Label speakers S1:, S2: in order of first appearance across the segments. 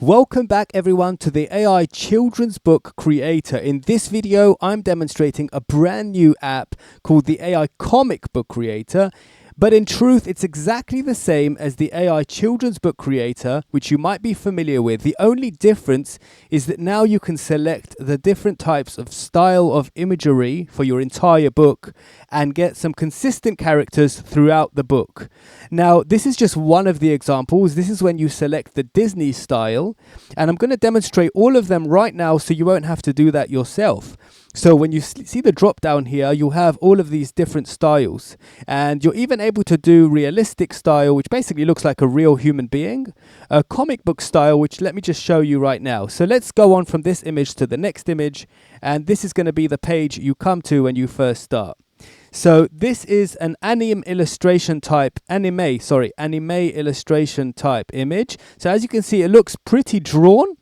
S1: Welcome back everyone to the AI Children's Book Creator. In this video, I'm demonstrating a brand new app called the AI Comic Book Creator. But in truth, it's exactly the same as the AI Children's Book Creator, which you might be familiar with. The only difference is that now you can select the different types of style of imagery for your entire book and get some consistent characters throughout the book. Now, this is just one of the examples. This is when you select the Disney style, and I'm going to demonstrate all of them right now so you won't have to do that yourself. So when you see the drop down here, you'll have all of these different styles, and you're even able to do realistic style, which basically looks like a real human being, a comic book style, which let me just show you right now. So let's go on from this image to the next image, and this is going to be the page you come to when you first start. So this is an anime illustration type image. So as you can see, it looks pretty drawn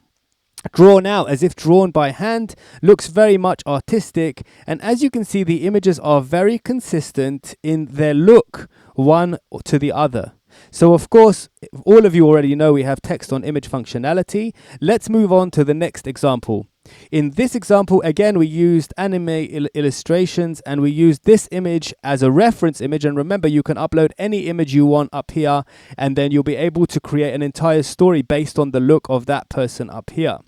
S1: out as if drawn by hand, looks very much artistic, and as you can see, the images are very consistent in their look one to the other. So of course, all of you already know we have text on image functionality. Let's move on to the next example. In this example, again, we used anime illustrations, and we used this image as a reference image. And remember, you can upload any image you want up here, and then you'll be able to create an entire story based on the look of that person up here.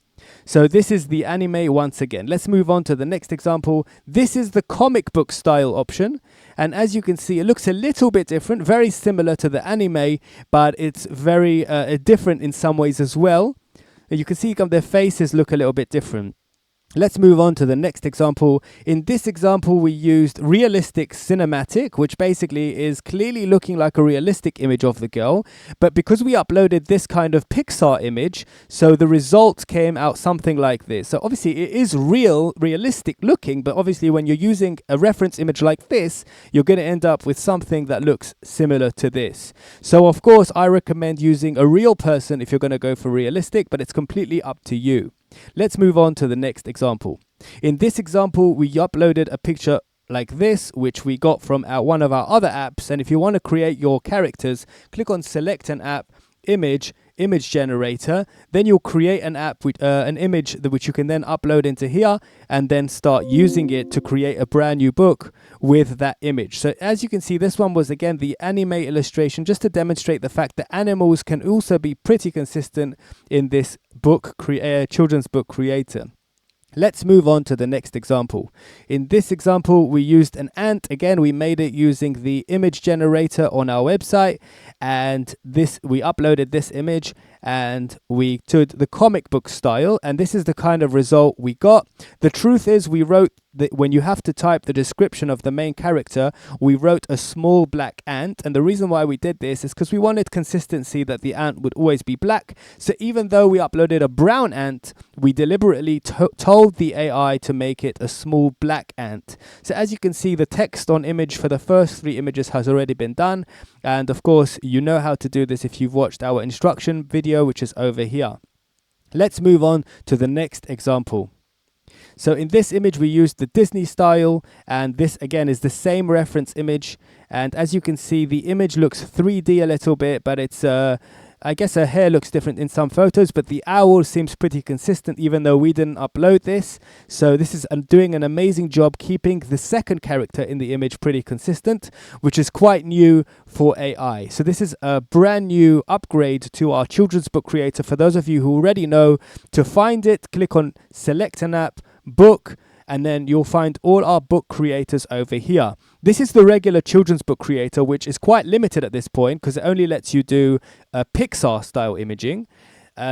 S1: So this is the anime once again. Let's move on to the next example. This is the comic book style option. And as you can see, it looks a little bit different, very similar to the anime, but it's very different in some ways as well. You can see their faces look a little bit different. Let's move on to the next example. In this example, we used realistic cinematic, which basically is clearly looking like a realistic image of the girl. But because we uploaded this kind of Pixar image, so the result came out something like this. So obviously it is realistic looking, but obviously when you're using a reference image like this, you're going to end up with something that looks similar to this. So of course, I recommend using a real person if you're going to go for realistic, but it's completely up to you. Let's move on to the next example. In this example, we uploaded a picture like this, which we got from one of our other apps. And if you want to create your characters, click on select an app, image generator. Then you'll create an app with an image which you can then upload into here and then start using it to create a brand new book with that image. So as you can see, this one was again the anime illustration, just to demonstrate the fact that animals can also be pretty consistent in this book children's book creator. Let's move on to the next example. In this example, we used an ant. Again, we made it using the image generator on our website, and we uploaded this image and we took the comic book style, and this is the kind of result we got. The truth is, we wrote that when you have to type the description of the main character, we wrote a small black ant, and the reason why we did this is because we wanted consistency, that the ant would always be black. So even though we uploaded a brown ant, we deliberately told the AI to make it a small black ant. So as you can see, the text on image for the first 3 images has already been done, and of course you know how to do this if you've watched our instruction video, which is over here. Let's move on to the next example. So in this image, we used the Disney style, and this again is the same reference image. And as you can see, the image looks 3D a little bit, but it's I guess her hair looks different in some photos, but the owl seems pretty consistent even though we didn't upload this. So this is doing an amazing job keeping the second character in the image pretty consistent, which is quite new for AI. So this is a brand new upgrade to our children's book creator. For those of you who already know, to find it, click on select an app, book, and then you'll find all our book creators over here. This is the regular children's book creator, which is quite limited at this point because it only lets you do Pixar style imaging.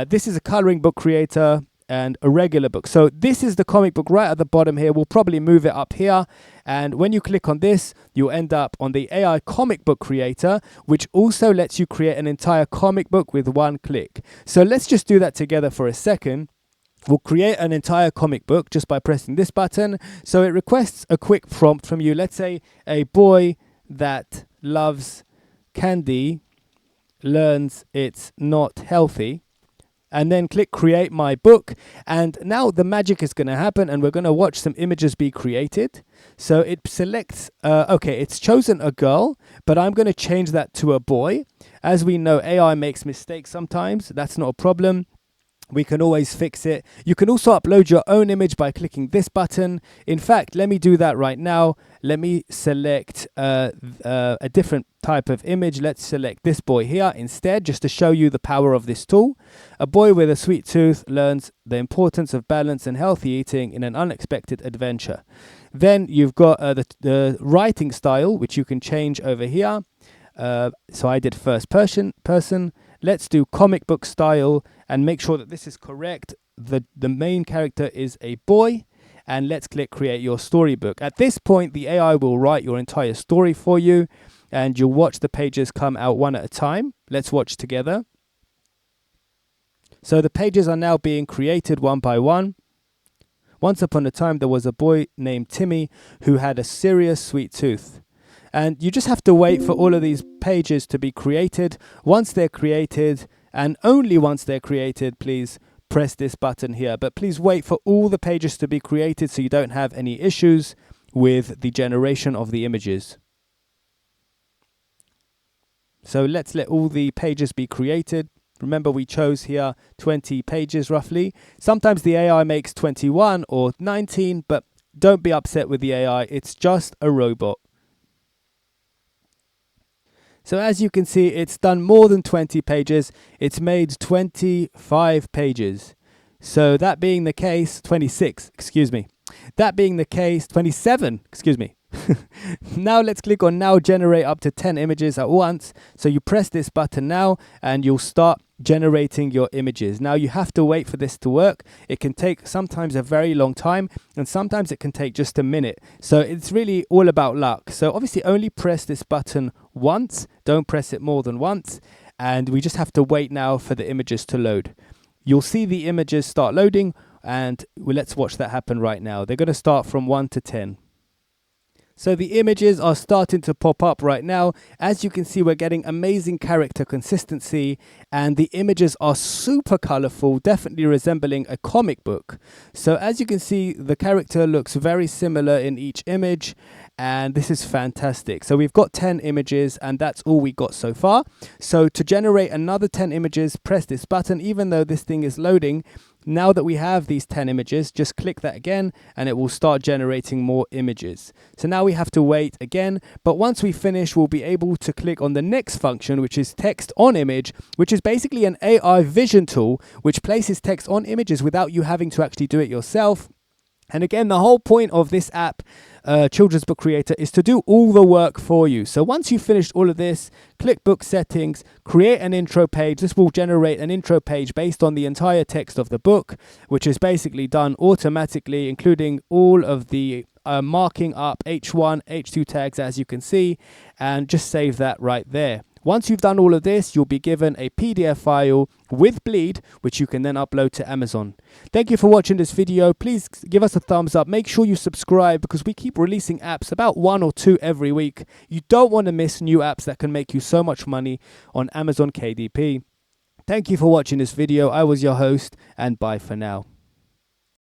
S1: This is a coloring book creator and a regular book. So this is the comic book right at the bottom here. We'll probably move it up here. And when you click on this, you'll end up on the AI comic book creator, which also lets you create an entire comic book with one click. So let's just do that together for a second. We'll create an entire comic book just by pressing this button. So it requests a quick prompt from you. Let's say a boy that loves candy learns it's not healthy. And then click create my book. And now the magic is going to happen, and we're going to watch some images be created. So it selects, it's chosen a girl, but I'm going to change that to a boy. As we know, AI makes mistakes sometimes. That's not a problem. we can always fix it. You can also upload your own image by clicking this button. In fact, let me do that right now. Let me select a different type of image. Let's select this boy here instead, just to show you the power of this tool. A boy with a sweet tooth learns the importance of balance and healthy eating in an unexpected adventure. Then you've got the writing style, which you can change over here. So I did first person. Let's do comic book style and make sure that this is correct. The main character is a boy, and let's click create your storybook. At this point, the AI will write your entire story for you, and you'll watch the pages come out one at a time. Let's watch together. So the pages are now being created one by one. Once upon a time, there was a boy named Timmy who had a serious sweet tooth. And you just have to wait for all of these pages to be created. Once they're created, and only once they're created, please press this button here. But please wait for all the pages to be created so you don't have any issues with the generation of the images. So let's let all the pages be created. Remember, we chose here 20 pages roughly. Sometimes the AI makes 21 or 19, but don't be upset with the AI. It's just a robot. So as you can see, it's done more than 20 pages. It's made 25 pages. So that being the case, 26, excuse me. That being the case, 27, excuse me. Now let's click on now generate up to 10 images at once. So you press this button now and you'll start generating your images. Now you have to wait for this to work. It can take sometimes a very long time, and sometimes it can take just a minute. So it's really all about luck. So obviously only press this button once, don't press it more than once, and we just have to wait now for the images to load. You'll see the images start loading, and let's watch that happen right now. They're going to start from 1 to 10. So the images are starting to pop up right now. As you can see, we're getting amazing character consistency, and the images are super colorful, definitely resembling a comic book. So as you can see, the character looks very similar in each image, and this is fantastic. So we've got 10 images, and that's all we got so far. So to generate another 10 images, press this button. Even though this thing is loading, now that we have these 10 images, just click that again and it will start generating more images. So now we have to wait again, but once we finish, we'll be able to click on the next function, which is text on image, which is basically an AI vision tool which places text on images without you having to actually do it yourself. And again, the whole point of this app, Children's Book Creator, is to do all the work for you. So once you've finished all of this, click Book Settings, create an intro page. This will generate an intro page based on the entire text of the book, which is basically done automatically, including all of the marking up H1, H2 tags, as you can see, and just save that right there. Once you've done all of this, you'll be given a PDF file with Bleed, which you can then upload to Amazon. Thank you for watching this video. Please give us a thumbs up. Make sure you subscribe because we keep releasing apps, about 1 or 2 every week. You don't want to miss new apps that can make you so much money on Amazon KDP. Thank you for watching this video. I was your host, and bye for now.